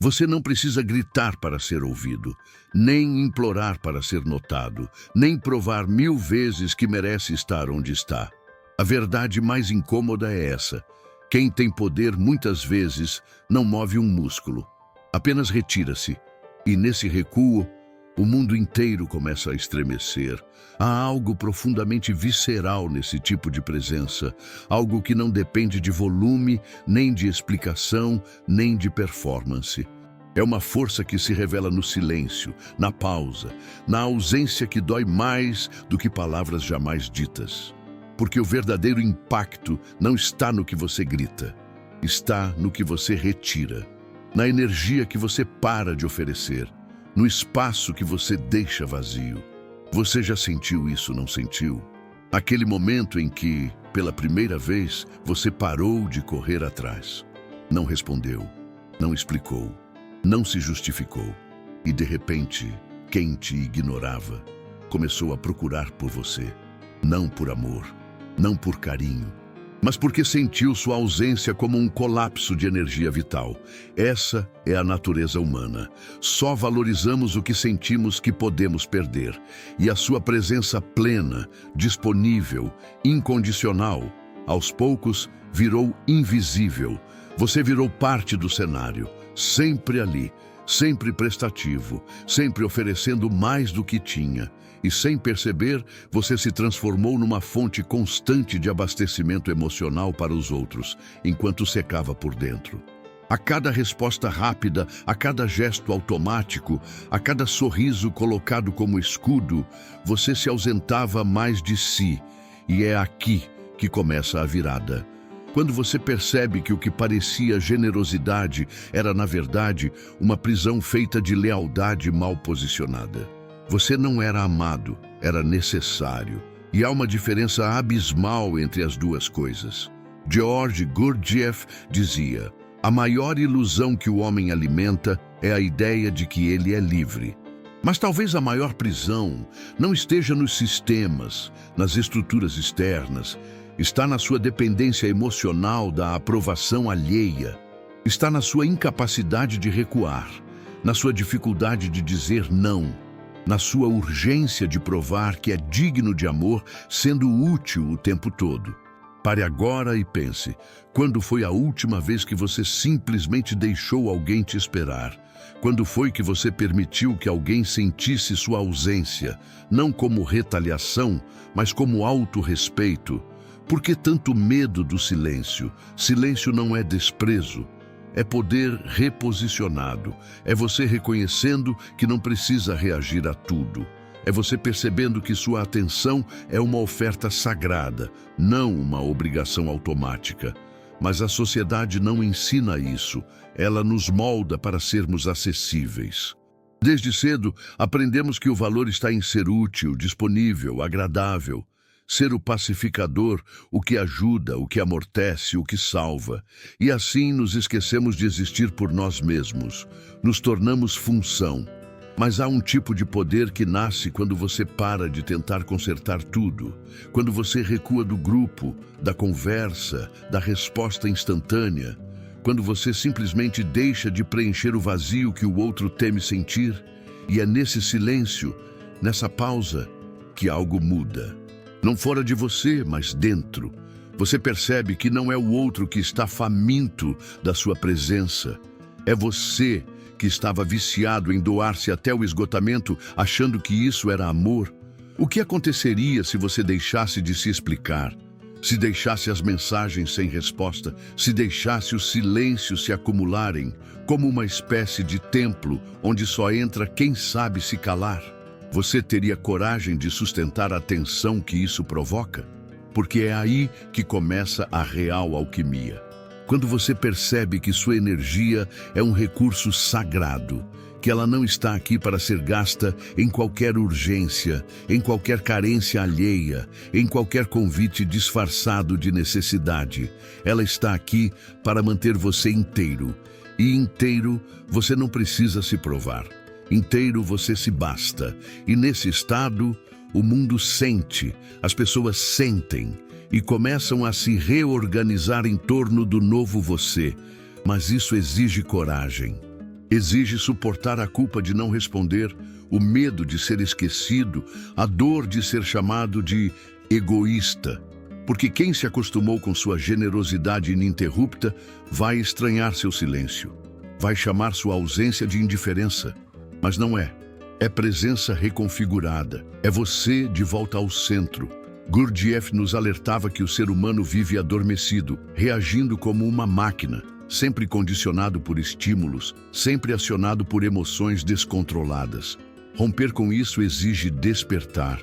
Você não precisa gritar para ser ouvido, nem implorar para ser notado, nem provar 1000 vezes que merece estar onde está. A verdade mais incômoda é essa: quem tem poder muitas vezes não move um músculo, apenas retira-se. E nesse recuo, o mundo inteiro começa a estremecer. Há algo profundamente visceral nesse tipo de presença, algo que não depende de volume, nem de explicação, nem de performance. É uma força que se revela no silêncio, na pausa, na ausência que dói mais do que palavras jamais ditas. Porque o verdadeiro impacto não está no que você grita, está no que você retira, na energia que você para de oferecer, no espaço que você deixa vazio. Você já sentiu isso, não sentiu? Aquele momento em que, pela primeira vez, você parou de correr atrás. Não respondeu, não explicou, não se justificou. E de repente, quem te ignorava começou a procurar por você. Não por amor, não por carinho, mas porque sentiu sua ausência como um colapso de energia vital. Essa é a natureza humana. Só valorizamos o que sentimos que podemos perder. E a sua presença plena, disponível, incondicional, aos poucos virou invisível. Você virou parte do cenário, sempre ali, sempre prestativo, sempre oferecendo mais do que tinha. E sem perceber, você se transformou numa fonte constante de abastecimento emocional para os outros, enquanto secava por dentro. A cada resposta rápida, a cada gesto automático, a cada sorriso colocado como escudo, você se ausentava mais de si. E é aqui que começa a virada. Quando você percebe que o que parecia generosidade era, na verdade, uma prisão feita de lealdade mal posicionada. Você não era amado, era necessário. E há uma diferença abismal entre as duas coisas. George Gurdjieff dizia: a maior ilusão que o homem alimenta é a ideia de que ele é livre. Mas talvez a maior prisão não esteja nos sistemas, nas estruturas externas. Está na sua dependência emocional da aprovação alheia. Está na sua incapacidade de recuar, na sua dificuldade de dizer não, na sua urgência de provar que é digno de amor, sendo útil o tempo todo. Pare agora e pense: quando foi a última vez que você simplesmente deixou alguém te esperar? Quando foi que você permitiu que alguém sentisse sua ausência, não como retaliação, mas como autorrespeito? Por que tanto medo do silêncio? Silêncio não é desprezo. É poder reposicionado, é você reconhecendo que não precisa reagir a tudo. É você percebendo que sua atenção é uma oferta sagrada, não uma obrigação automática. Mas a sociedade não ensina isso, ela nos molda para sermos acessíveis. Desde cedo, aprendemos que o valor está em ser útil, disponível, agradável. Ser o pacificador, o que ajuda, o que amortece, o que salva. E assim nos esquecemos de existir por nós mesmos. Nos tornamos função. Mas há um tipo de poder que nasce quando você para de tentar consertar tudo. Quando você recua do grupo, da conversa, da resposta instantânea. Quando você simplesmente deixa de preencher o vazio que o outro teme sentir. E é nesse silêncio, nessa pausa, que algo muda. Não fora de você, mas dentro. Você percebe que não é o outro que está faminto da sua presença. É você que estava viciado em doar-se até o esgotamento, achando que isso era amor. O que aconteceria se você deixasse de se explicar? Se deixasse as mensagens sem resposta? Se deixasse os silêncios se acumularem, como uma espécie de templo onde só entra quem sabe se calar? Você teria coragem de sustentar a tensão que isso provoca? Porque é aí que começa a real alquimia. Quando você percebe que sua energia é um recurso sagrado, que ela não está aqui para ser gasta em qualquer urgência, em qualquer carência alheia, em qualquer convite disfarçado de necessidade. Ela está aqui para manter você inteiro. E inteiro, você não precisa se provar. Inteiro você se basta. E nesse estado, o mundo sente, as pessoas sentem e começam a se reorganizar em torno do novo você. Mas isso exige coragem. Exige suportar a culpa de não responder, o medo de ser esquecido, a dor de ser chamado de egoísta. Porque quem se acostumou com sua generosidade ininterrupta vai estranhar seu silêncio. Vai chamar sua ausência de indiferença. Mas não é. É presença reconfigurada. É você de volta ao centro. Gurdjieff nos alertava que o ser humano vive adormecido, reagindo como uma máquina, sempre condicionado por estímulos, sempre acionado por emoções descontroladas. Romper com isso exige despertar.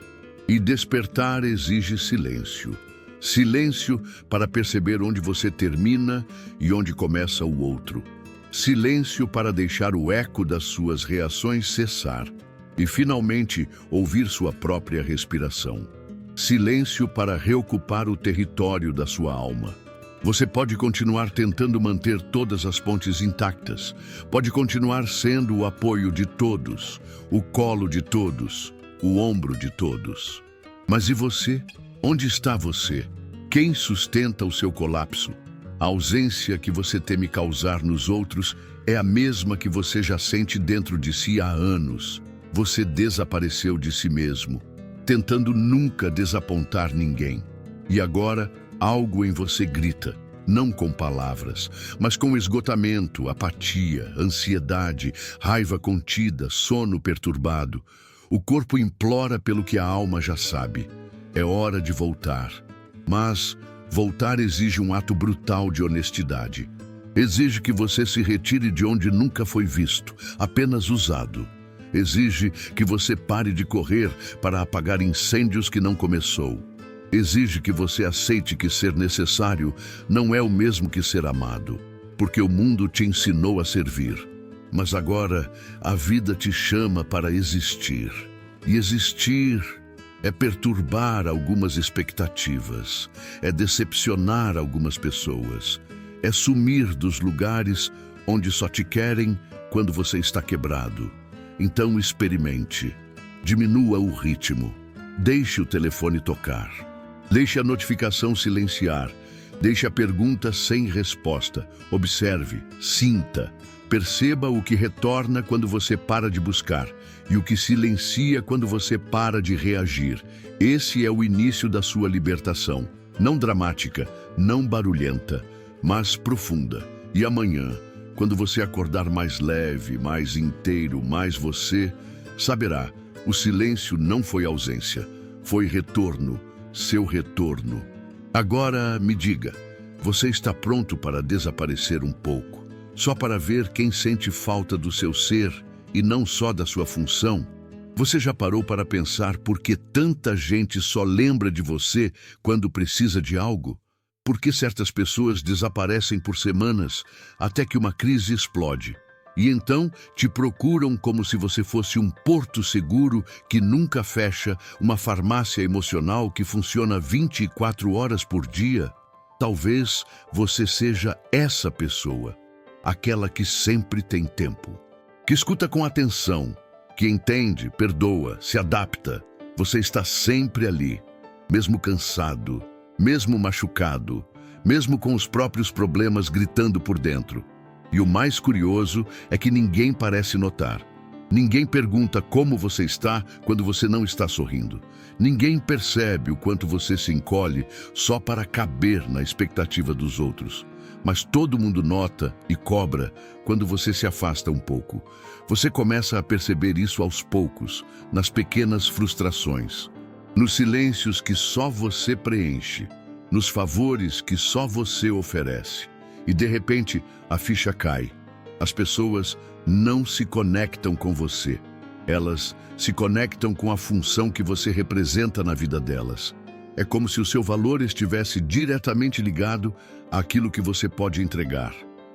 E despertar exige silêncio. Silêncio para perceber onde você termina e onde começa o outro. Silêncio para deixar o eco das suas reações cessar. E, finalmente, ouvir sua própria respiração. Silêncio para reocupar o território da sua alma. Você pode continuar tentando manter todas as pontes intactas. Pode continuar sendo o apoio de todos, o colo de todos, o ombro de todos. Mas e você? Onde está você? Quem sustenta o seu colapso? A ausência que você teme causar nos outros é a mesma que você já sente dentro de si há anos. Você desapareceu de si mesmo, tentando nunca desapontar ninguém. E agora, algo em você grita, não com palavras, mas com esgotamento, apatia, ansiedade, raiva contida, sono perturbado. O corpo implora pelo que a alma já sabe. É hora de voltar. Mas voltar exige um ato brutal de honestidade. Exige que você se retire de onde nunca foi visto, apenas usado. Exige que você pare de correr para apagar incêndios que não começou. Exige que você aceite que ser necessário não é o mesmo que ser amado, porque o mundo te ensinou a servir. Mas agora a vida te chama para existir. E existir é perturbar algumas expectativas, é decepcionar algumas pessoas, é sumir dos lugares onde só te querem quando você está quebrado. Então experimente, diminua o ritmo, deixe o telefone tocar, deixe a notificação silenciar, deixe a pergunta sem resposta, observe, sinta, perceba o que retorna quando você para de buscar e o que silencia quando você para de reagir. Esse é o início da sua libertação, não dramática, não barulhenta, mas profunda. E amanhã, quando você acordar mais leve, mais inteiro, mais você, saberá, o silêncio não foi ausência, foi retorno, seu retorno. Agora me diga, você está pronto para desaparecer um pouco, só para ver quem sente falta do seu ser e não só da sua função? Você já parou para pensar por que tanta gente só lembra de você quando precisa de algo? Por que certas pessoas desaparecem por semanas até que uma crise explode? E então te procuram como se você fosse um porto seguro que nunca fecha, uma farmácia emocional que funciona 24 horas por dia? Talvez você seja essa pessoa, aquela que sempre tem tempo, que escuta com atenção, que entende, perdoa, se adapta. Você está sempre ali, mesmo cansado, mesmo machucado, mesmo com os próprios problemas gritando por dentro. E o mais curioso é que ninguém parece notar. Ninguém pergunta como você está quando você não está sorrindo. Ninguém percebe o quanto você se encolhe só para caber na expectativa dos outros. Mas todo mundo nota e cobra quando você se afasta um pouco. Você começa a perceber isso aos poucos, nas pequenas frustrações, nos silêncios que só você preenche, nos favores que só você oferece. E de repente, a ficha cai. As pessoas não se conectam com você. Elas se conectam com a função que você representa na vida delas. É como se o seu valor estivesse diretamente ligado àquilo que você pode entregar.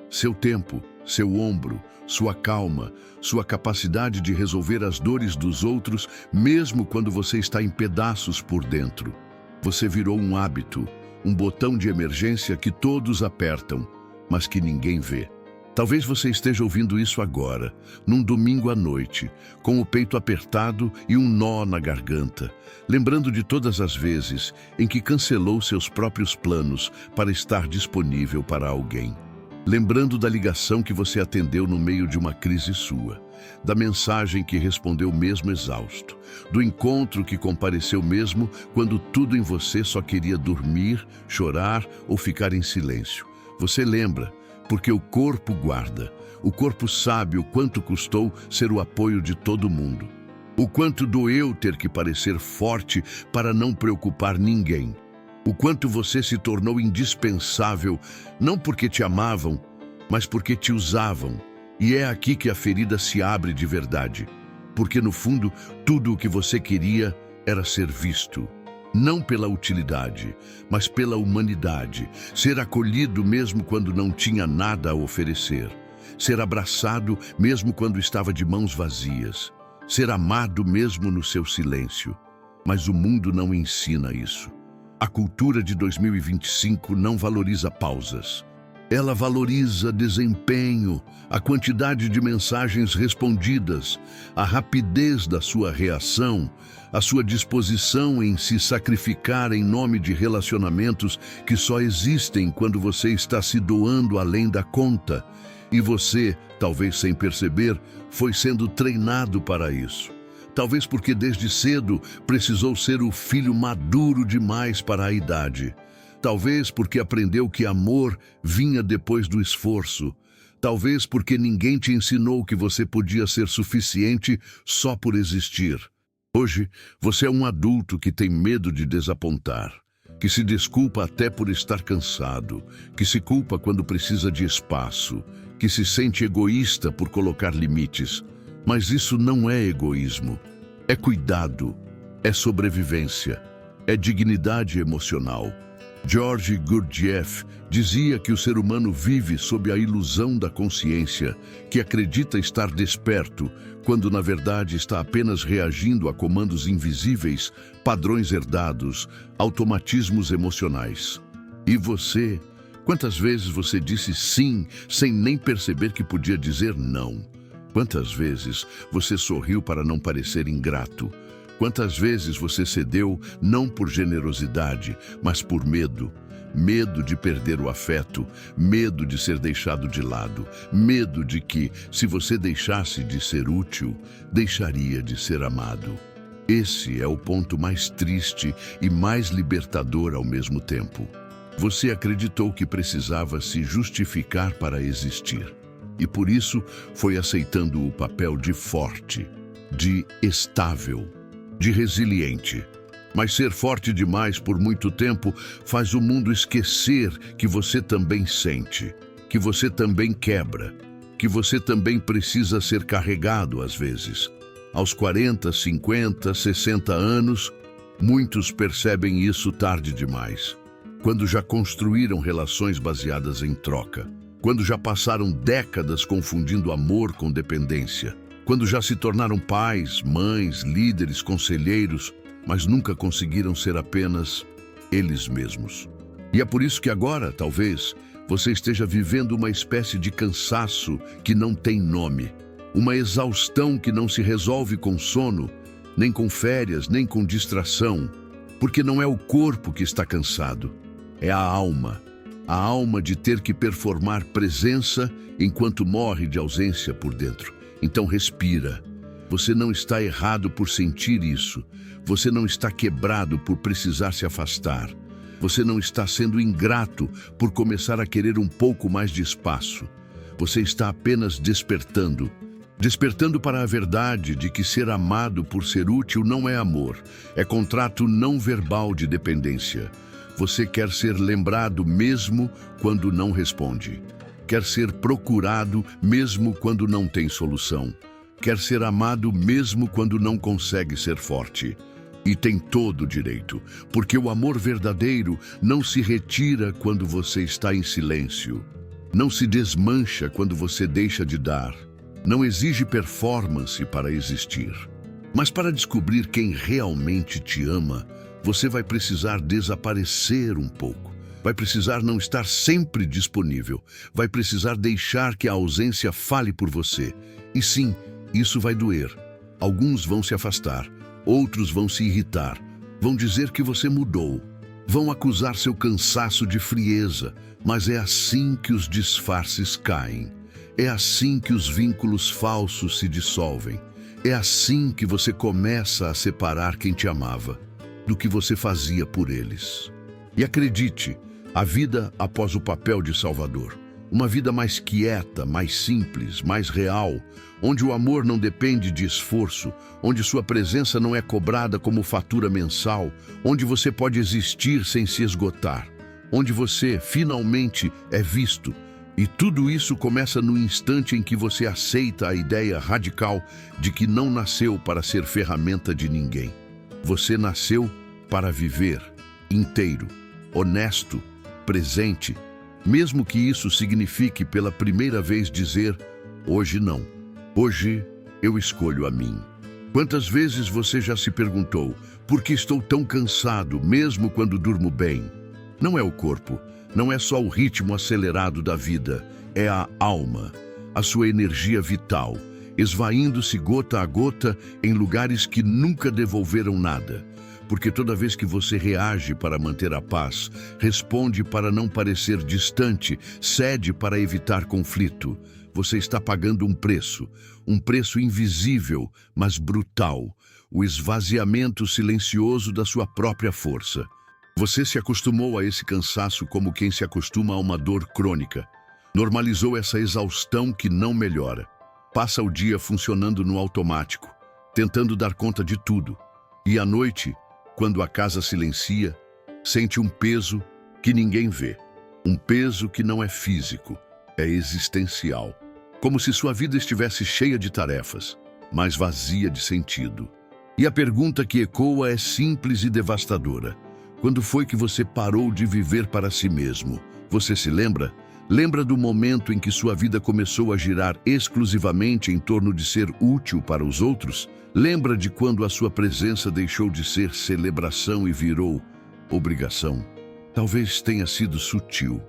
Seu tempo, seu ombro, sua calma, sua capacidade de resolver as dores dos outros, mesmo quando você está em pedaços por dentro. Você virou um hábito, um botão de emergência que todos apertam, mas que ninguém vê. Talvez você esteja ouvindo isso agora, num domingo à noite, com o peito apertado e um nó na garganta, lembrando de todas as vezes em que cancelou seus próprios planos para estar disponível para alguém. lembrando da ligação que você atendeu no meio de uma crise sua, da mensagem que respondeu mesmo exausto, do encontro que compareceu mesmo quando tudo em você só queria dormir, chorar ou ficar em silêncio. Você lembra, porque o corpo guarda. O corpo sabe o quanto custou ser o apoio de todo mundo. O quanto doeu ter que parecer forte para não preocupar ninguém. O quanto você se tornou indispensável, não porque te amavam, mas porque te usavam. E é aqui que a ferida se abre de verdade. Porque no fundo, tudo o que você queria era ser visto. Não pela utilidade, mas pela humanidade. Ser acolhido mesmo quando não tinha nada a oferecer. Ser abraçado mesmo quando estava de mãos vazias. Ser amado mesmo no seu silêncio. Mas o mundo não ensina isso. A cultura de 2025 não valoriza pausas. Ela valoriza desempenho, a quantidade de mensagens respondidas, a rapidez da sua reação, a sua disposição em se sacrificar em nome de relacionamentos que só existem quando você está se doando além da conta. E você, talvez sem perceber, foi sendo treinado para isso. Talvez porque desde cedo precisou ser o filho maduro demais para a idade. Talvez porque aprendeu que amor vinha depois do esforço. Talvez porque ninguém te ensinou que você podia ser suficiente só por existir. Hoje, você é um adulto que tem medo de desapontar, que se desculpa até por estar cansado, que se culpa quando precisa de espaço, que se sente egoísta por colocar limites. Mas isso não é egoísmo. É cuidado, é sobrevivência, é dignidade emocional. George Gurdjieff dizia que o ser humano vive sob a ilusão da consciência, que acredita estar desperto, quando na verdade está apenas reagindo a comandos invisíveis, padrões herdados, automatismos emocionais. E você? Quantas vezes você disse sim, sem nem perceber que podia dizer não? Quantas vezes você sorriu para não parecer ingrato? Quantas vezes você cedeu não por generosidade, mas por medo? Medo de perder o afeto, medo de ser deixado de lado, medo de que, se você deixasse de ser útil, deixaria de ser amado. Esse é o ponto mais triste e mais libertador ao mesmo tempo. Você acreditou que precisava se justificar para existir. E por isso foi aceitando o papel de forte, de estável, de resiliente. Mas ser forte demais por muito tempo faz o mundo esquecer que você também sente, que você também quebra, que você também precisa ser carregado às vezes. Aos 40, 50, 60 anos, muitos percebem isso tarde demais. Quando já construíram relações baseadas em troca. Quando já passaram décadas confundindo amor com dependência. Quando já se tornaram pais, mães, líderes, conselheiros, mas nunca conseguiram ser apenas eles mesmos. E é por isso que agora, talvez, você esteja vivendo uma espécie de cansaço que não tem nome. Uma exaustão que não se resolve com sono, nem com férias, nem com distração. Porque não é o corpo que está cansado, é a alma. A alma de ter que performar presença enquanto morre de ausência por dentro. Então respira. Você não está errado por sentir isso. Você não está quebrado por precisar se afastar. Você não está sendo ingrato por começar a querer um pouco mais de espaço. Você está apenas despertando. Despertando para a verdade de que ser amado por ser útil não é amor. É contrato não verbal de dependência. Você quer ser lembrado mesmo quando não responde. Quer ser procurado mesmo quando não tem solução. Quer ser amado mesmo quando não consegue ser forte. E tem todo o direito, porque o amor verdadeiro não se retira quando você está em silêncio. Não se desmancha quando você deixa de dar. Não exige performance para existir. Mas para descobrir quem realmente te ama, você vai precisar desaparecer um pouco. Vai precisar não estar sempre disponível. Vai precisar deixar que a ausência fale por você. E sim, isso vai doer. Alguns vão se afastar, outros vão se irritar, vão dizer que você mudou. Vão acusar seu cansaço de frieza, mas é assim que os disfarces caem. É assim que os vínculos falsos se dissolvem. É assim que você começa a separar quem te amava do que você fazia por eles. E acredite, a vida após o papel de salvador, uma vida mais quieta, mais simples, mais real, onde o amor não depende de esforço, onde sua presença não é cobrada como fatura mensal, onde você pode existir sem se esgotar, onde você finalmente é visto. E tudo isso começa no instante em que você aceita a ideia radical de que não nasceu para ser ferramenta de ninguém. Você nasceu para viver, inteiro, honesto, presente, mesmo que isso signifique pela primeira vez dizer, hoje não, hoje eu escolho a mim. Quantas vezes você já se perguntou, por que estou tão cansado mesmo quando durmo bem? Não é o corpo, não é só o ritmo acelerado da vida, é a alma, a sua energia vital, esvaindo-se gota a gota em lugares que nunca devolveram nada. Porque toda vez que você reage para manter a paz, responde para não parecer distante, cede para evitar conflito, você está pagando um preço invisível, mas brutal, o esvaziamento silencioso da sua própria força. Você se acostumou a esse cansaço como quem se acostuma a uma dor crônica. Normalizou essa exaustão que não melhora. Passa o dia funcionando no automático, tentando dar conta de tudo. E à noite, quando a casa silencia, sente um peso que ninguém vê. Um peso que não é físico, é existencial. Como se sua vida estivesse cheia de tarefas, mas vazia de sentido. E a pergunta que ecoa é simples e devastadora. Quando foi que você parou de viver para si mesmo? Você se lembra? Lembra do momento em que sua vida começou a girar exclusivamente em torno de ser útil para os outros? Lembra de quando a sua presença deixou de ser celebração e virou obrigação? Talvez tenha sido sutil.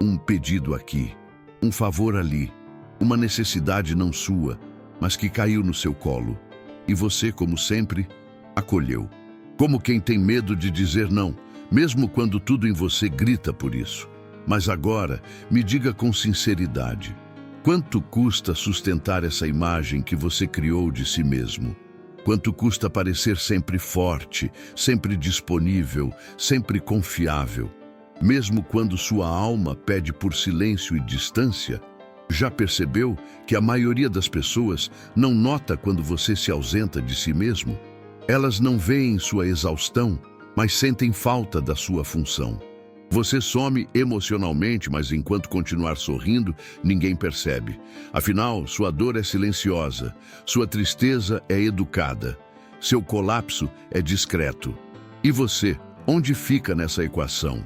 Um pedido aqui, um favor ali, uma necessidade não sua, mas que caiu no seu colo. E você, como sempre, acolheu. Como quem tem medo de dizer não, mesmo quando tudo em você grita por isso. Mas agora, me diga com sinceridade, quanto custa sustentar essa imagem que você criou de si mesmo? Quanto custa parecer sempre forte, sempre disponível, sempre confiável? Mesmo quando sua alma pede por silêncio e distância? Já percebeu que a maioria das pessoas não nota quando você se ausenta de si mesmo? Elas não veem sua exaustão, mas sentem falta da sua função. Você some emocionalmente, mas enquanto continuar sorrindo, ninguém percebe. Afinal, sua dor é silenciosa, sua tristeza é educada, seu colapso é discreto. E você, onde fica nessa equação?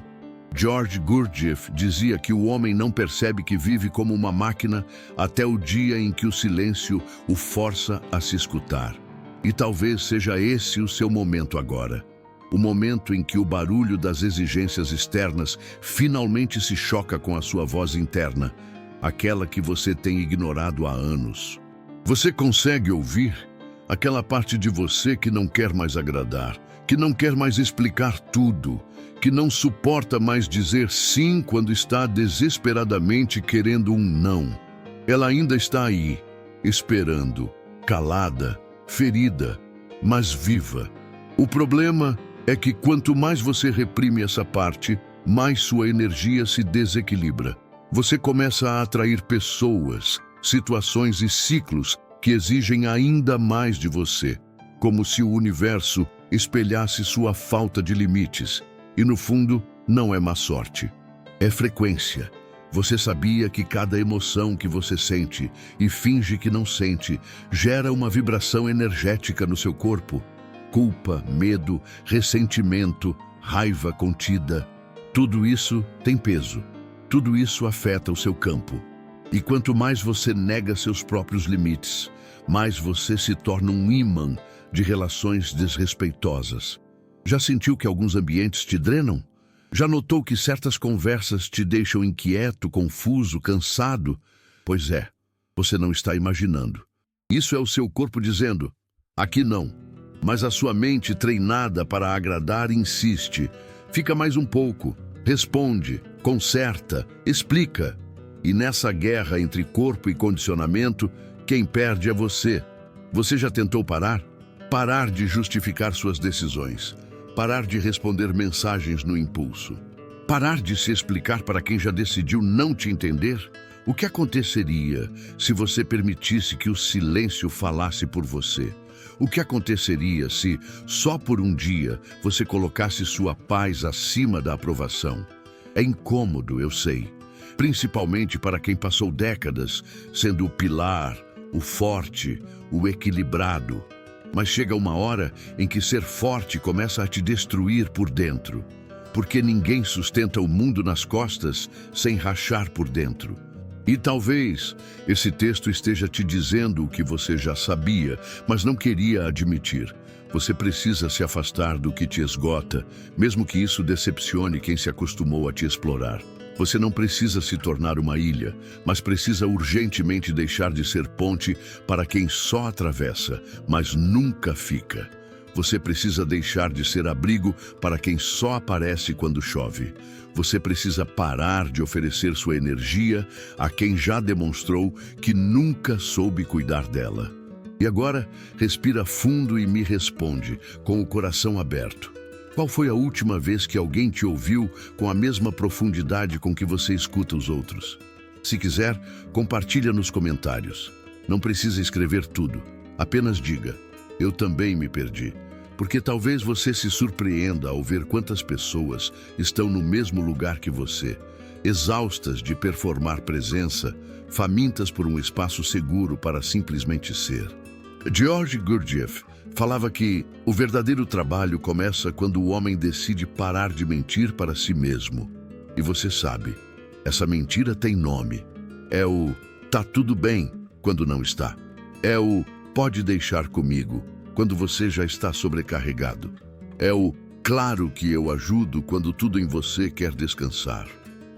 George Gurdjieff dizia que o homem não percebe que vive como uma máquina até o dia em que o silêncio o força a se escutar. E talvez seja esse o seu momento agora. O momento em que o barulho das exigências externas finalmente se choca com a sua voz interna, aquela que você tem ignorado há anos. Você consegue ouvir aquela parte de você que não quer mais agradar, que não quer mais explicar tudo, que não suporta mais dizer sim quando está desesperadamente querendo um não. Ela ainda está aí, esperando, calada, ferida, mas viva. O problema é que quanto mais você reprime essa parte, mais sua energia se desequilibra. Você começa a atrair pessoas, situações e ciclos que exigem ainda mais de você, como se o universo espelhasse sua falta de limites. E no fundo, não é má sorte, é frequência. Você sabia que cada emoção que você sente e finge que não sente gera uma vibração energética no seu corpo? Culpa, medo, ressentimento, raiva contida. Tudo isso tem peso. Tudo isso afeta o seu campo. E quanto mais você nega seus próprios limites, mais você se torna um ímã de relações desrespeitosas. Já sentiu que alguns ambientes te drenam? Já notou que certas conversas te deixam inquieto, confuso, cansado? Pois é, você não está imaginando. Isso é o seu corpo dizendo, aqui não. Mas a sua mente treinada para agradar insiste. Fica mais um pouco, responde, conserta, explica. E nessa guerra entre corpo e condicionamento, quem perde é você. Você já tentou parar? Parar de justificar suas decisões. Parar de responder mensagens no impulso. Parar de se explicar para quem já decidiu não te entender? O que aconteceria se você permitisse que o silêncio falasse por você? O que aconteceria se, só por um dia, você colocasse sua paz acima da aprovação? É incômodo, eu sei. Principalmente para quem passou décadas sendo o pilar, o forte, o equilibrado. Mas chega uma hora em que ser forte começa a te destruir por dentro. Porque ninguém sustenta o mundo nas costas sem rachar por dentro. E talvez esse texto esteja te dizendo o que você já sabia, mas não queria admitir. Você precisa se afastar do que te esgota, mesmo que isso decepcione quem se acostumou a te explorar. Você não precisa se tornar uma ilha, mas precisa urgentemente deixar de ser ponte para quem só atravessa, mas nunca fica. Você precisa deixar de ser abrigo para quem só aparece quando chove. Você precisa parar de oferecer sua energia a quem já demonstrou que nunca soube cuidar dela. E agora, respira fundo e me responde, com o coração aberto. Qual foi a última vez que alguém te ouviu com a mesma profundidade com que você escuta os outros? Se quiser, compartilha nos comentários. Não precisa escrever tudo. Apenas diga, eu também me perdi. Porque talvez você se surpreenda ao ver quantas pessoas estão no mesmo lugar que você, exaustas de performar presença, famintas por um espaço seguro para simplesmente ser. George Gurdjieff falava que o verdadeiro trabalho começa quando o homem decide parar de mentir para si mesmo. E você sabe, essa mentira tem nome. É o "tá tudo bem" quando não está. É o "pode deixar comigo" quando você já está sobrecarregado. É o "claro que eu ajudo" quando tudo em você quer descansar.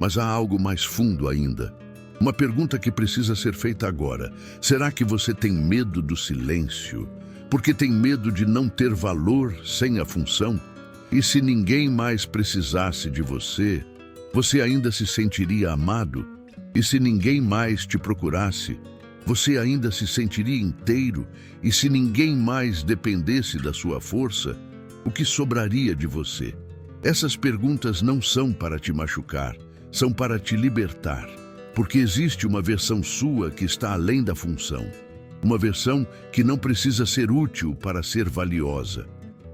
Mas há algo mais fundo ainda. Uma pergunta que precisa ser feita agora. Será que você tem medo do silêncio? Porque tem medo de não ter valor sem a função? E se ninguém mais precisasse de você, você ainda se sentiria amado? E se ninguém mais te procurasse, você ainda se sentiria inteiro? E se ninguém mais dependesse da sua força, o que sobraria de você? Essas perguntas não são para te machucar, são para te libertar. Porque existe uma versão sua que está além da função. Uma versão que não precisa ser útil para ser valiosa.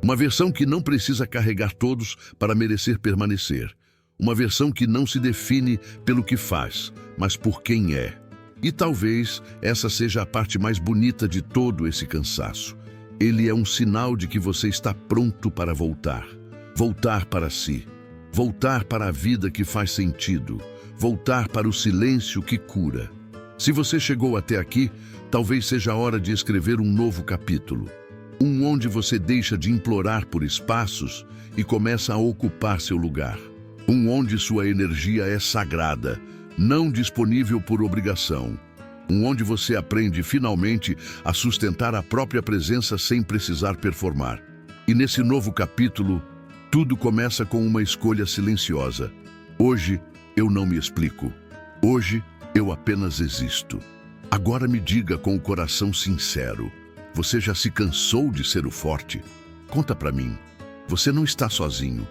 Uma versão que não precisa carregar todos para merecer permanecer. Uma versão que não se define pelo que faz, mas por quem é. E talvez essa seja a parte mais bonita de todo esse cansaço. Ele é um sinal de que você está pronto para voltar. Voltar para si. Voltar para a vida que faz sentido. Voltar para o silêncio que cura. Se você chegou até aqui, talvez seja a hora de escrever um novo capítulo. Um onde você deixa de implorar por espaços e começa a ocupar seu lugar. Um onde sua energia é sagrada, não disponível por obrigação. Um onde você aprende finalmente a sustentar a própria presença sem precisar performar. E nesse novo capítulo, tudo começa com uma escolha silenciosa. Hoje, eu não me explico. Hoje, eu apenas existo. Agora me diga com o coração sincero. Você já se cansou de ser o forte? Conta pra mim. Você não está sozinho.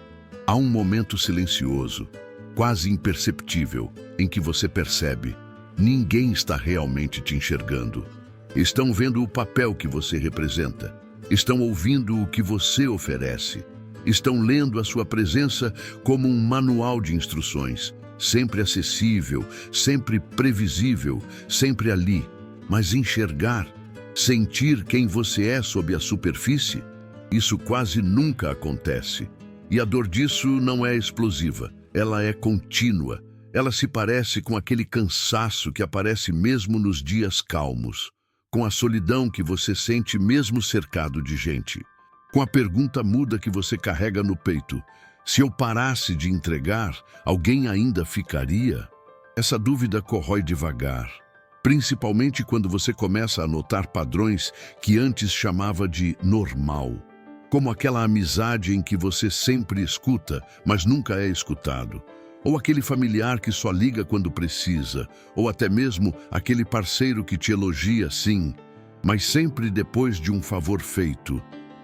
Há um momento silencioso, quase imperceptível, em que você percebe. Ninguém está realmente te enxergando. Estão vendo o papel que você representa. Estão ouvindo o que você oferece. Estão lendo a sua presença como um manual de instruções. Sempre acessível, sempre previsível, sempre ali. Mas enxergar, sentir quem você é sob a superfície, isso quase nunca acontece. E a dor disso não é explosiva, ela é contínua. Ela se parece com aquele cansaço que aparece mesmo nos dias calmos, com a solidão que você sente mesmo cercado de gente, com a pergunta muda que você carrega no peito. Se eu parasse de entregar, alguém ainda ficaria? Essa dúvida corrói devagar, principalmente quando você começa a notar padrões que antes chamava de normal. como aquela amizade em que você sempre escuta, mas nunca é escutado. Ou aquele familiar que só liga quando precisa, ou até mesmo aquele parceiro que te elogia, sim, mas sempre depois de um favor feito.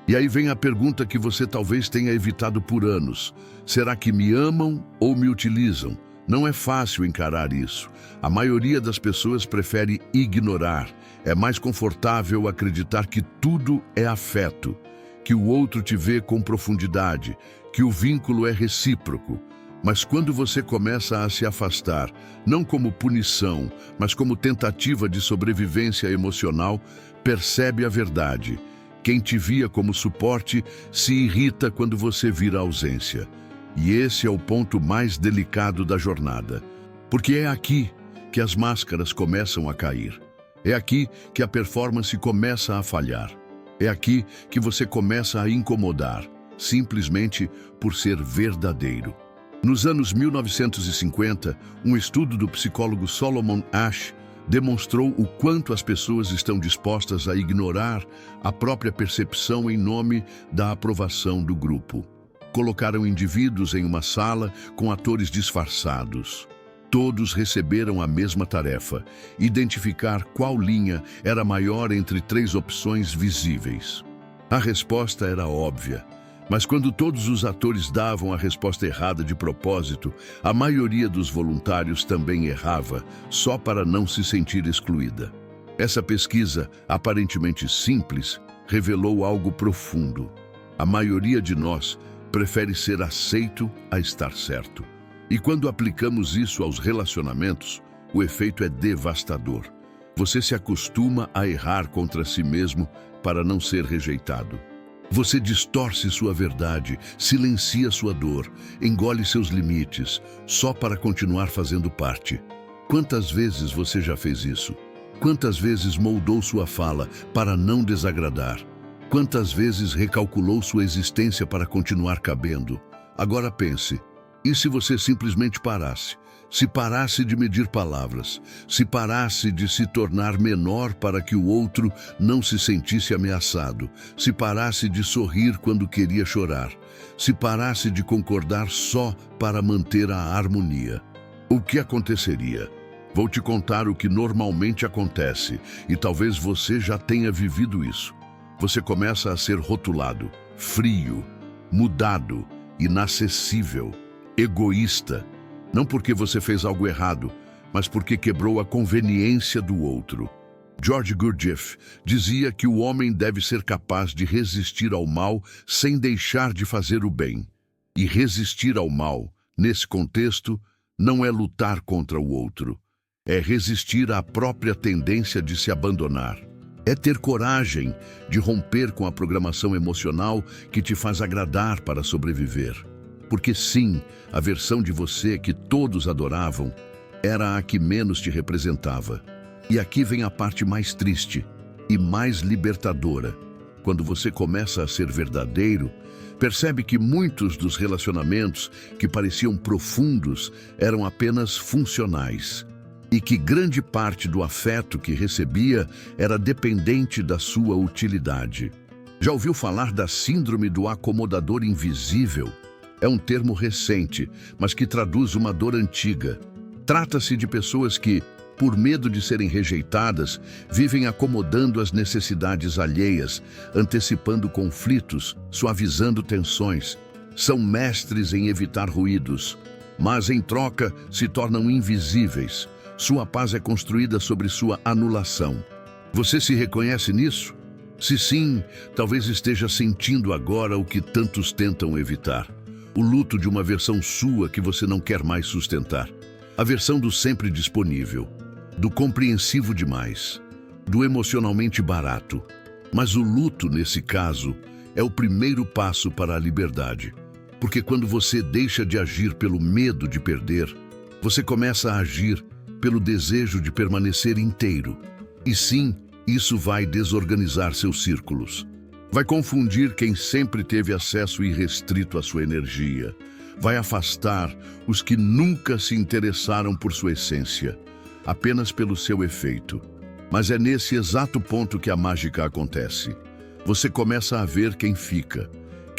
E aí vem a pergunta que você talvez tenha evitado por anos: será que me amam ou me utilizam? Não é fácil encarar isso. A maioria das pessoas prefere ignorar. É mais confortável acreditar que tudo é afeto, que o outro te vê com profundidade, que o vínculo é recíproco. Mas quando você começa a se afastar, não como punição, mas como tentativa de sobrevivência emocional, percebe a verdade. Quem te via como suporte se irrita quando você vira ausência. E esse é o ponto mais delicado da jornada. Porque é aqui que as máscaras começam a cair. É aqui que a performance começa a falhar. É aqui que você começa a incomodar, simplesmente por ser verdadeiro. Nos anos 1950, um estudo do psicólogo Solomon Asch demonstrou o quanto as pessoas estão dispostas a ignorar a própria percepção em nome da aprovação do grupo. Colocaram indivíduos em uma sala com atores disfarçados. Todos receberam a mesma tarefa: identificar qual linha era maior entre 3 opções visíveis. A resposta era óbvia, mas quando todos os atores davam a resposta errada de propósito, a maioria dos voluntários também errava, só para não se sentir excluída. Essa pesquisa, aparentemente simples, revelou algo profundo. A maioria de nós prefere ser aceito a estar certo. E quando aplicamos isso aos relacionamentos, o efeito é devastador. Você se acostuma a errar contra si mesmo para não ser rejeitado. Você distorce sua verdade, silencia sua dor, engole seus limites, só para continuar fazendo parte. Quantas vezes você já fez isso? Quantas vezes moldou sua fala para não desagradar? Quantas vezes recalculou sua existência para continuar cabendo? Agora pense, e se você simplesmente parasse? Se parasse de medir palavras, se parasse de se tornar menor para que o outro não se sentisse ameaçado, se parasse de sorrir quando queria chorar, se parasse de concordar só para manter a harmonia, o que aconteceria? Vou te contar o que normalmente acontece, e talvez você já tenha vivido isso. Você começa a ser rotulado, frio, mudado, inacessível, egoísta. Não porque você fez algo errado, mas porque quebrou a conveniência do outro. George Gurdjieff dizia que o homem deve ser capaz de resistir ao mal sem deixar de fazer o bem. E resistir ao mal, nesse contexto, não é lutar contra o outro. É resistir à própria tendência de se abandonar. É ter coragem de romper com a programação emocional que te faz agradar para sobreviver. Porque sim, a versão de você que todos adoravam era a que menos te representava. E aqui vem a parte mais triste e mais libertadora. Quando você começa a ser verdadeiro, percebe que muitos dos relacionamentos que pareciam profundos eram apenas funcionais. E que grande parte do afeto que recebia era dependente da sua utilidade. Já ouviu falar da síndrome do acomodador invisível? É um termo recente, mas que traduz uma dor antiga. Trata-se de pessoas que, por medo de serem rejeitadas, vivem acomodando as necessidades alheias, antecipando conflitos, suavizando tensões. São mestres em evitar ruídos, mas em troca se tornam invisíveis. Sua paz é construída sobre sua anulação. Você se reconhece nisso? Se sim, talvez esteja sentindo agora o que tantos tentam evitar. O luto de uma versão sua que você não quer mais sustentar. A versão do sempre disponível, do compreensivo demais, do emocionalmente barato. Mas o luto, nesse caso, é o primeiro passo para a liberdade. Porque quando você deixa de agir pelo medo de perder, você começa a agir pelo desejo de permanecer inteiro. E sim, isso vai desorganizar seus círculos. Vai confundir quem sempre teve acesso irrestrito à sua energia. Vai afastar os que nunca se interessaram por sua essência, apenas pelo seu efeito. Mas é nesse exato ponto que a mágica acontece. Você começa a ver quem fica,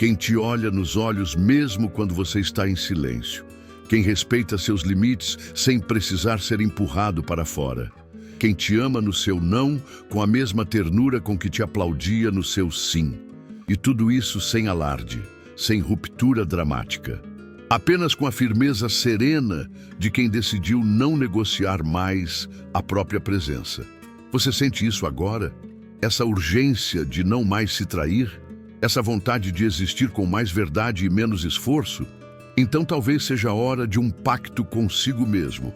Quem te olha nos olhos mesmo quando você está em silêncio. Quem respeita seus limites sem precisar ser empurrado para fora. Quem te ama no seu não com a mesma ternura com que te aplaudia no seu sim. E tudo isso sem alarde, sem ruptura dramática. Apenas com a firmeza serena de quem decidiu não negociar mais a própria presença. Você sente isso agora? Essa urgência de não mais se trair? Essa vontade de existir com mais verdade e menos esforço? Então talvez seja a hora de um pacto consigo mesmo.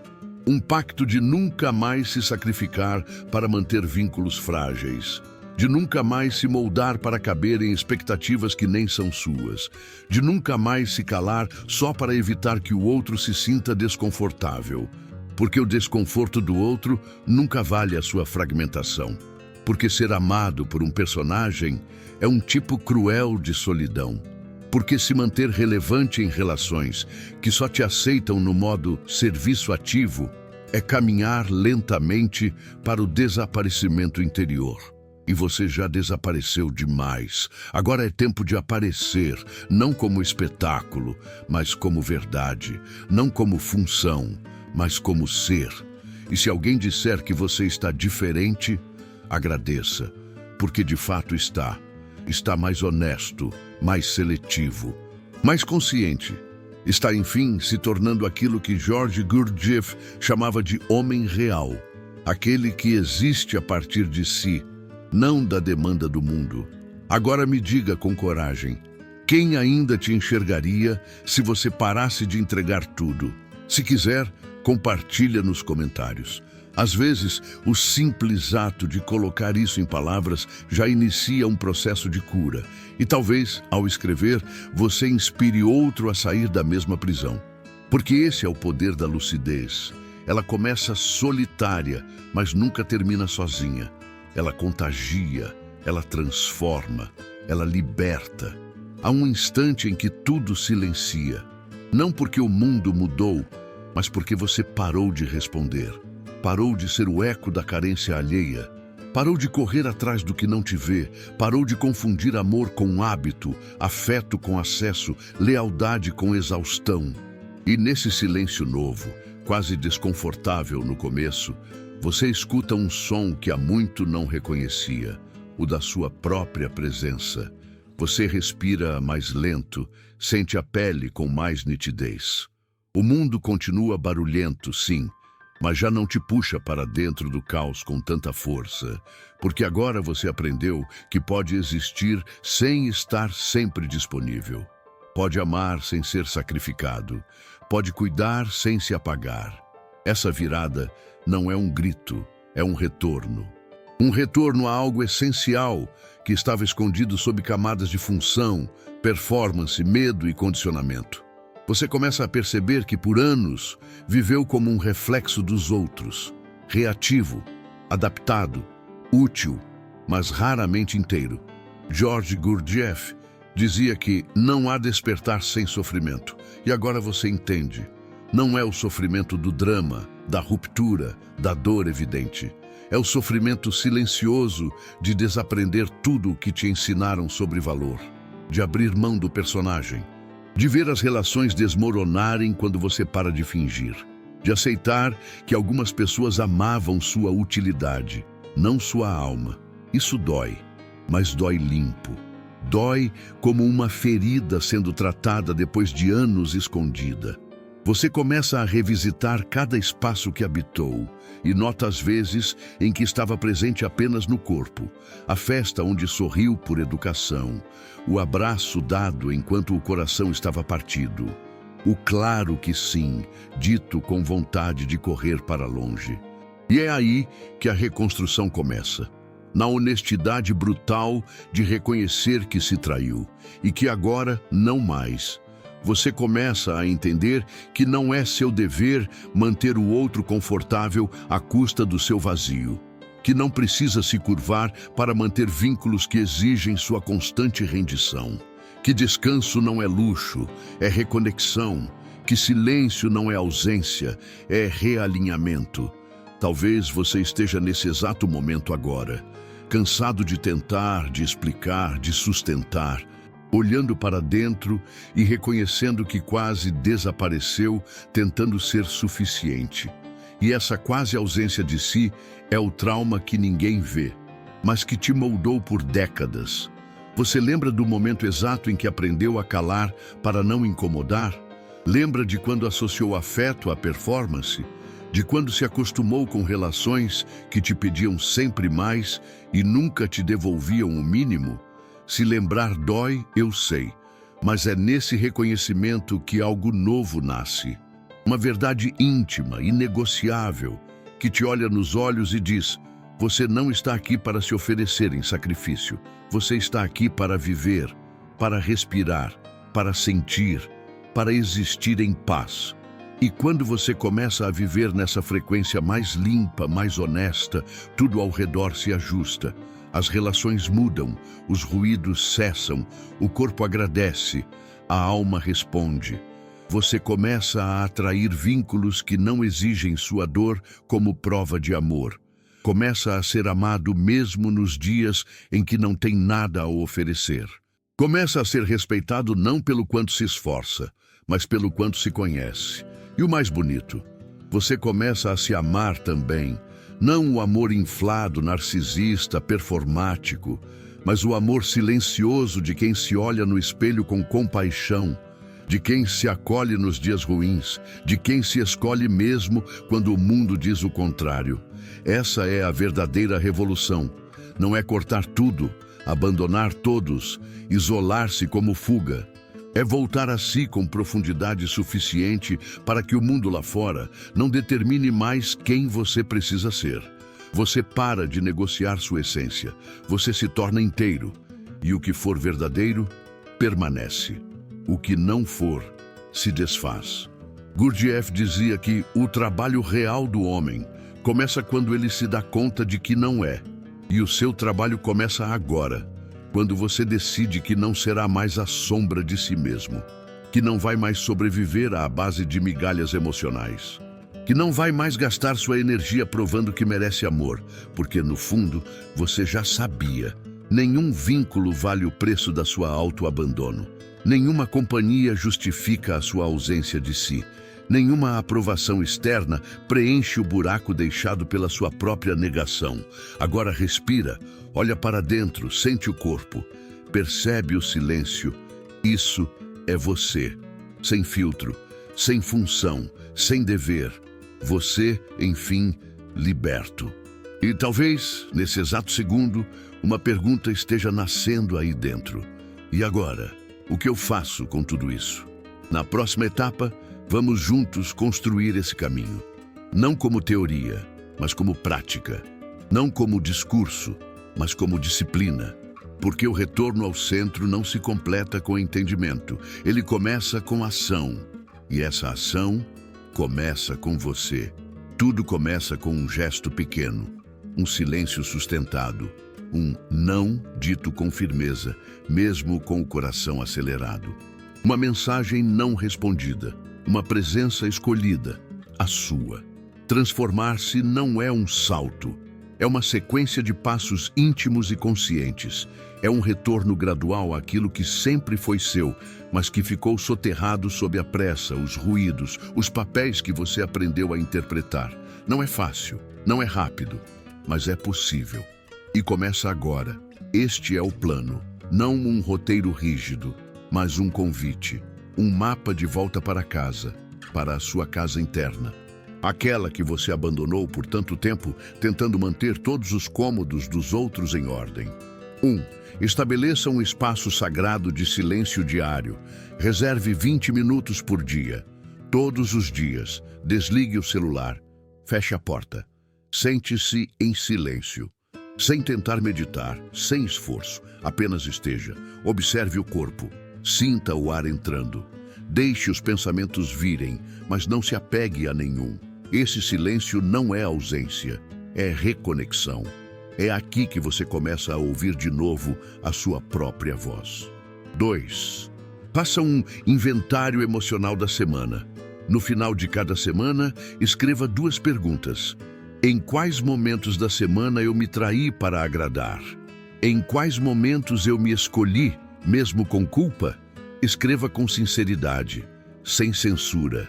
Um pacto de nunca mais se sacrificar para manter vínculos frágeis. De nunca mais se moldar para caber em expectativas que nem são suas. De nunca mais se calar só para evitar que o outro se sinta desconfortável. Porque o desconforto do outro nunca vale a sua fragmentação. Porque ser amado por um personagem é um tipo cruel de solidão. Porque se manter relevante em relações que só te aceitam no modo serviço ativo é caminhar lentamente para o desaparecimento interior. E você já desapareceu demais. Agora é tempo de aparecer, não como espetáculo, mas como verdade. Não como função, mas como ser. E se alguém disser que você está diferente, agradeça, porque de fato está. Está mais honesto, mais seletivo, mais consciente. Está, enfim, se tornando aquilo que George Gurdjieff chamava de homem real. Aquele que existe a partir de si, não da demanda do mundo. Agora me diga com coragem, quem ainda te enxergaria se você parasse de entregar tudo? Se quiser, compartilha nos comentários. Às vezes, o simples ato de colocar isso em palavras já inicia um processo de cura. E talvez, ao escrever, você inspire outro a sair da mesma prisão. Porque esse é o poder da lucidez. Ela começa solitária, mas nunca termina sozinha. Ela contagia, ela transforma, ela liberta. Há um instante em que tudo silencia. Não porque o mundo mudou, mas porque você parou de responder. Parou de ser o eco da carência alheia. Parou de correr atrás do que não te vê. Parou de confundir amor com hábito, afeto com acesso, lealdade com exaustão. E nesse silêncio novo, quase desconfortável no começo, você escuta um som que há muito não reconhecia, o da sua própria presença. Você respira mais lento, sente a pele com mais nitidez. O mundo continua barulhento, sim, mas já não te puxa para dentro do caos com tanta força, porque agora você aprendeu que pode existir sem estar sempre disponível. Pode amar sem ser sacrificado, pode cuidar sem se apagar. Essa virada não é um grito, é um retorno. Um retorno a algo essencial que estava escondido sob camadas de função, performance, medo e condicionamento. Você começa a perceber que por anos viveu como um reflexo dos outros, reativo, adaptado, útil, mas raramente inteiro. George Gurdjieff dizia que não há despertar sem sofrimento, e agora você entende. Não é o sofrimento do drama, da ruptura, da dor evidente. É o sofrimento silencioso de desaprender tudo o que te ensinaram sobre valor, de abrir mão do personagem, de ver as relações desmoronarem quando você para de fingir, de aceitar que algumas pessoas amavam sua utilidade, não sua alma. Isso dói, mas dói limpo. Dói como uma ferida sendo tratada depois de anos escondida. Você começa a revisitar cada espaço que habitou e nota as vezes em que estava presente apenas no corpo, a festa onde sorriu por educação, o abraço dado enquanto o coração estava partido, o claro que sim, dito com vontade de correr para longe. E é aí que a reconstrução começa, na honestidade brutal de reconhecer que se traiu e que agora não mais. Você começa a entender que não é seu dever manter o outro confortável à custa do seu vazio, que não precisa se curvar para manter vínculos que exigem sua constante rendição, que descanso não é luxo, é reconexão, que silêncio não é ausência, é realinhamento. Talvez você esteja nesse exato momento agora, cansado de tentar, de explicar, de sustentar, olhando para dentro e reconhecendo que quase desapareceu, tentando ser suficiente. E essa quase ausência de si é o trauma que ninguém vê, mas que te moldou por décadas. Você lembra do momento exato em que aprendeu a calar para não incomodar? Lembra de quando associou afeto à performance? De quando se acostumou com relações que te pediam sempre mais e nunca te devolviam o mínimo? Se lembrar dói, eu sei, mas é nesse reconhecimento que algo novo nasce. Uma verdade íntima, inegociável, que te olha nos olhos e diz: você não está aqui para se oferecer em sacrifício. Você está aqui para viver, para respirar, para sentir, para existir em paz. E quando você começa a viver nessa frequência mais limpa, mais honesta, tudo ao redor se ajusta. As relações mudam, os ruídos cessam, o corpo agradece, a alma responde. Você começa a atrair vínculos que não exigem sua dor como prova de amor. Começa a ser amado mesmo nos dias em que não tem nada a oferecer. Começa a ser respeitado não pelo quanto se esforça, mas pelo quanto se conhece. E o mais bonito, você começa a se amar também. Não o amor inflado, narcisista, performático, mas o amor silencioso de quem se olha no espelho com compaixão, de quem se acolhe nos dias ruins, de quem se escolhe mesmo quando o mundo diz o contrário. Essa é a verdadeira revolução. Não é cortar tudo, abandonar todos, isolar-se como fuga. É voltar a si com profundidade suficiente para que o mundo lá fora não determine mais quem você precisa ser. Você para de negociar sua essência. Você se torna inteiro. E o que for verdadeiro, permanece. O que não for, se desfaz. Gurdjieff dizia que o trabalho real do homem começa quando ele se dá conta de que não é. E o seu trabalho começa agora, quando você decide que não será mais a sombra de si mesmo, que não vai mais sobreviver à base de migalhas emocionais, que não vai mais gastar sua energia provando que merece amor, porque no fundo você já sabia. Nenhum vínculo vale o preço da sua autoabandono. Nenhuma companhia justifica a sua ausência de si. Nenhuma aprovação externa preenche o buraco deixado pela sua própria negação. Agora respira, olha para dentro, sente o corpo, percebe o silêncio. Isso é você, sem filtro, sem função, sem dever. Você, enfim, liberto. E talvez, nesse exato segundo, uma pergunta esteja nascendo aí dentro. E agora? O que eu faço com tudo isso? Na próxima etapa, vamos juntos construir esse caminho. Não como teoria, mas como prática. Não como discurso, mas como disciplina. Porque o retorno ao centro não se completa com entendimento. Ele começa com ação. E essa ação começa com você. Tudo começa com um gesto pequeno, um silêncio sustentado, um não dito com firmeza, mesmo com o coração acelerado. Uma mensagem não respondida, uma presença escolhida, a sua. Transformar-se não é um salto, é uma sequência de passos íntimos e conscientes. É um retorno gradual àquilo que sempre foi seu, mas que ficou soterrado sob a pressa, os ruídos, os papéis que você aprendeu a interpretar. Não é fácil, não é rápido, mas é possível. E começa agora. Este é o plano. Não um roteiro rígido, mas um convite. Um mapa de volta para casa, para a sua casa interna. Aquela que você abandonou por tanto tempo, tentando manter todos os cômodos dos outros em ordem. 1. Estabeleça um espaço sagrado de silêncio diário. Reserve 20 minutos por dia. Todos os dias. Desligue o celular. Feche a porta. Sente-se em silêncio. Sem tentar meditar, sem esforço, apenas esteja. Observe o corpo, sinta o ar entrando. Deixe os pensamentos virem, mas não se apegue a nenhum. Esse silêncio não é ausência, é reconexão. É aqui que você começa a ouvir de novo a sua própria voz. 2. Faça um inventário emocional da semana. No final de cada semana, escreva 2 perguntas. Em quais momentos da semana eu me traí para agradar? Em quais momentos eu me escolhi mesmo com culpa? Escreva com sinceridade, sem censura.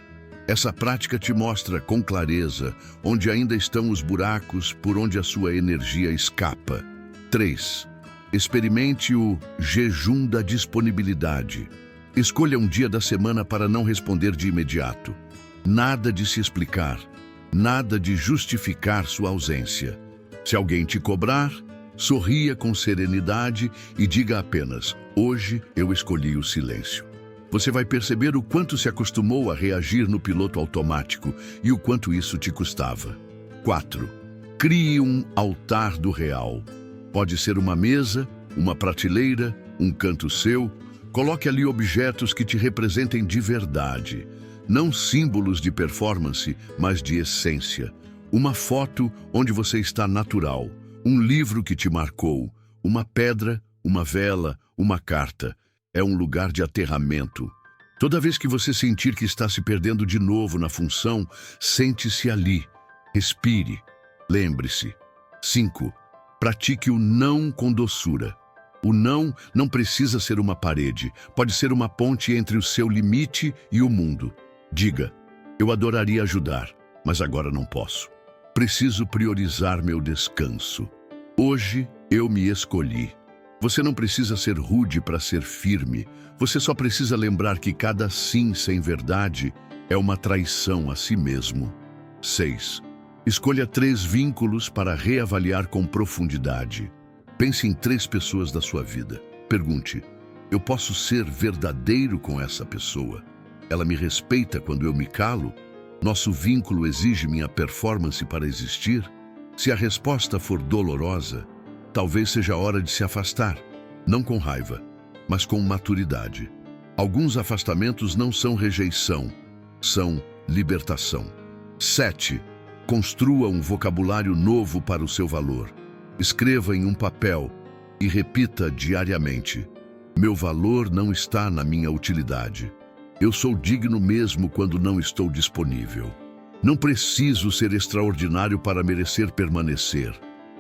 Essa prática te mostra com clareza onde ainda estão os buracos por onde a sua energia escapa. 3. Experimente o jejum da disponibilidade. Escolha um dia da semana para não responder de imediato. Nada de se explicar, nada de justificar sua ausência. Se alguém te cobrar, sorria com serenidade e diga apenas: hoje eu escolhi o silêncio. Você vai perceber o quanto se acostumou a reagir no piloto automático e o quanto isso te custava. 4. Crie um altar do real. Pode ser uma mesa, uma prateleira, um canto seu. Coloque ali objetos que te representem de verdade. Não símbolos de performance, mas de essência. Uma foto onde você está natural. Um livro que te marcou. Uma pedra, uma vela, uma carta. É um lugar de aterramento. Toda vez que você sentir que está se perdendo de novo na função, sente-se ali. Respire. Lembre-se. 5. Pratique o não com doçura. O não precisa ser uma parede. Pode ser uma ponte entre o seu limite e o mundo. Diga: eu adoraria ajudar, mas agora não posso. Preciso priorizar meu descanso. Hoje eu me escolhi. Você não precisa ser rude para ser firme. Você só precisa lembrar que cada sim sem verdade é uma traição a si mesmo. 6. Escolha 3 vínculos para reavaliar com profundidade. Pense em 3 pessoas da sua vida. Pergunte: eu posso ser verdadeiro com essa pessoa? Ela me respeita quando eu me calo? Nosso vínculo exige minha performance para existir? Se a resposta for dolorosa, talvez seja a hora de se afastar. Não com raiva, mas com maturidade. Alguns afastamentos não são rejeição, são libertação. 7. Construa um vocabulário novo para o seu valor. Escreva em um papel e repita diariamente: meu valor não está na minha utilidade. Eu sou digno mesmo quando não estou disponível. Não preciso ser extraordinário para merecer permanecer.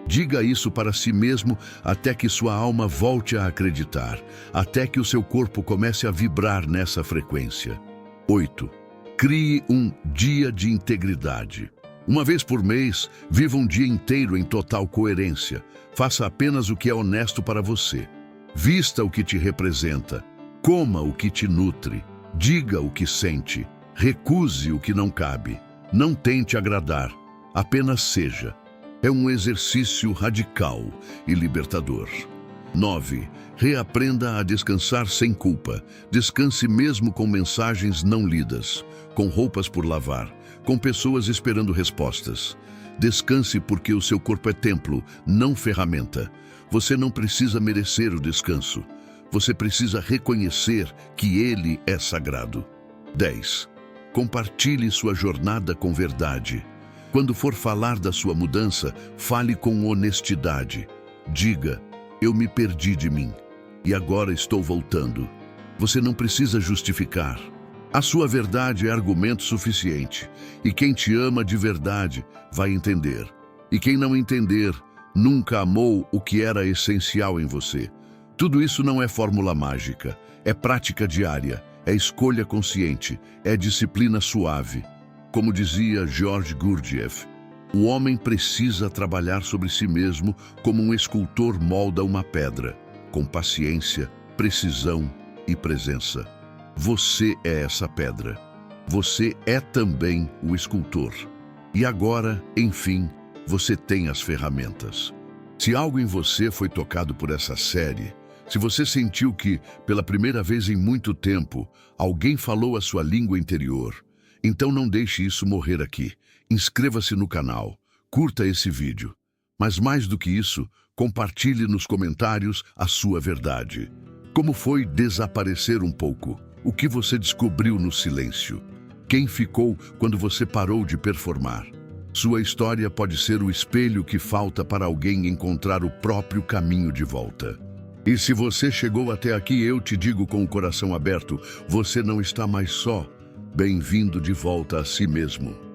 Diga isso para si mesmo até que sua alma volte a acreditar, até que o seu corpo comece a vibrar nessa frequência. 8. Crie um dia de integridade. Uma vez por mês, viva um dia inteiro em total coerência. Faça apenas o que é honesto para você. Vista o que te representa. Coma o que te nutre. Diga o que sente. Recuse o que não cabe. Não tente agradar. Apenas seja. É um exercício radical e libertador. 9. Reaprenda a descansar sem culpa. Descanse mesmo com mensagens não lidas, com roupas por lavar, com pessoas esperando respostas. Descanse porque o seu corpo é templo, não ferramenta. Você não precisa merecer o descanso. Você precisa reconhecer que ele é sagrado. 10. Compartilhe sua jornada com verdade. Quando for falar da sua mudança, fale com honestidade. Diga: eu me perdi de mim e agora estou voltando. Você não precisa justificar. A sua verdade é argumento suficiente, e quem te ama de verdade vai entender. E quem não entender, nunca amou o que era essencial em você. Tudo isso não é fórmula mágica, é prática diária, é escolha consciente, é disciplina suave. Como dizia George Gurdjieff, o homem precisa trabalhar sobre si mesmo como um escultor molda uma pedra, com paciência, precisão e presença. Você é essa pedra. Você é também o escultor. E agora, enfim, você tem as ferramentas. Se algo em você foi tocado por essa série, se você sentiu que, pela primeira vez em muito tempo, alguém falou a sua língua interior, então não deixe isso morrer aqui. Inscreva-se no canal, curta esse vídeo. Mas mais do que isso, compartilhe nos comentários a sua verdade. Como foi desaparecer um pouco? O que você descobriu no silêncio? Quem ficou quando você parou de performar? Sua história pode ser o espelho que falta para alguém encontrar o próprio caminho de volta. E se você chegou até aqui, eu te digo com o coração aberto, você não está mais só. Bem-vindo de volta a si mesmo.